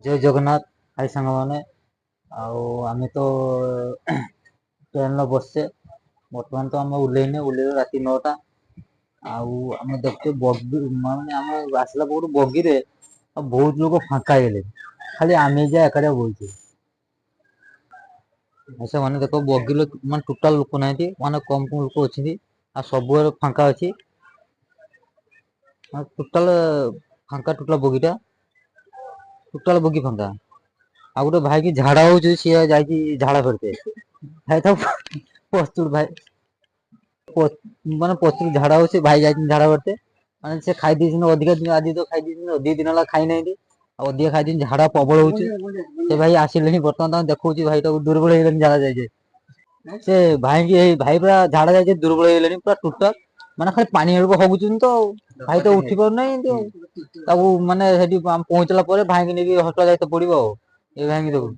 ଜୟ ଜଗନ୍ନାଥ ଭାଇ ସାଙ୍ଗମାନେ। ଆଉ ଆମେ ତ ଟ୍ରେନରେ ବସିଛେ। ବର୍ତ୍ତମାନ ତ ଆମେ ଓହ୍ଲେଇଲୁ ରାତି 9ଟା। ଆଉ ଆମେ ଦେଖୁଛୁ ବଗି ମାନେ ଆମେ ଆସିଲା ପରଠୁ ବଗିରେ ଆଉ ବହୁତ ଲୋକ ଫାଙ୍କା ହେଇଗଲେ। ଖାଲି ଆମେ ଯା ଏକାଟିଆ ବଇଛୁ। ସେମାନେ ଦେଖ ବଗିରେ ମାନେ ଟୋଟାଲ ଲୋକ ନାହାନ୍ତି, ମାନେ କମ କମ ଲୋକ ଅଛନ୍ତି। ଆଉ ସବୁବେଳେ ଫାଙ୍କା ଅଛି। ଟୋଟାଲ ଫାଙ୍କା ଟୋଟାଲ ବଗିଟା। ଟୋଟାଲ ବଗି ଫାଙ୍କା। ଆଉ ଗୋଟେ ଭାଇକି ଝାଡା ହଉଛି, ସିଏ ଯାଇଛି ଝାଡା ଫେରତେ। ଭାଇ ତାକୁ ପସ୍ତୁର ଭାଇ ମାନେ ପସ୍ତୁର ଝାଡା ହଉଛି, ଭାଇ ଯାଇଛନ୍ତି ଝାଡା ଫେରତେ। ମାନେ ସେ ଖାଇ ଦେଇଛନ୍ତି ଅଧିକା ଦିନ, ଆଜି ତ ଖାଇ ଦେଇଛନ୍ତି, 2 ଦିନ ହେଲା ଖାଇନାହାନ୍ତି। ଆଉ ଅଧିକା ଖାଇଛନ୍ତି, ଝାଡା ପ୍ରବଳ ହଉଛି। ସେ ଭାଇ ଆସିଲେଣି, ବର୍ତ୍ତମାନ ତାଙ୍କୁ ଦେଖଉଛି ଭାଇ ତାକୁ ଦୁର୍ବଳ ହେଇଗଲେଣି ଝାଡା ଯାଇ ଯାଇ। ସେ ଭାଇଙ୍କି ଏଇ ଭାଇ ପୁରା ଝାଡା ଯାଇକି ଦୁର୍ବଳ ହେଇଗଲେଣି ପୁରା ଟୋଟାଲ। ମାନେ ଖାଲି ପାଣି ଆଡକୁ ହଗୁଛନ୍ତି ତ ଆଉ। ଭାଇ ତ ଉଠି ପାରୁନାହିଁ ଏମତି ଆଉ। ତାକୁ ମାନେ ସେଠି ପହଞ୍ଚିଲା ପରେ ଭାଇଙ୍କି ନେଇକି ହସ୍ପିଟାଲ ଯାଇତେ ପଡିବ ଆଉ। ଏ ଭାଇଙ୍କି ଦେଖୁ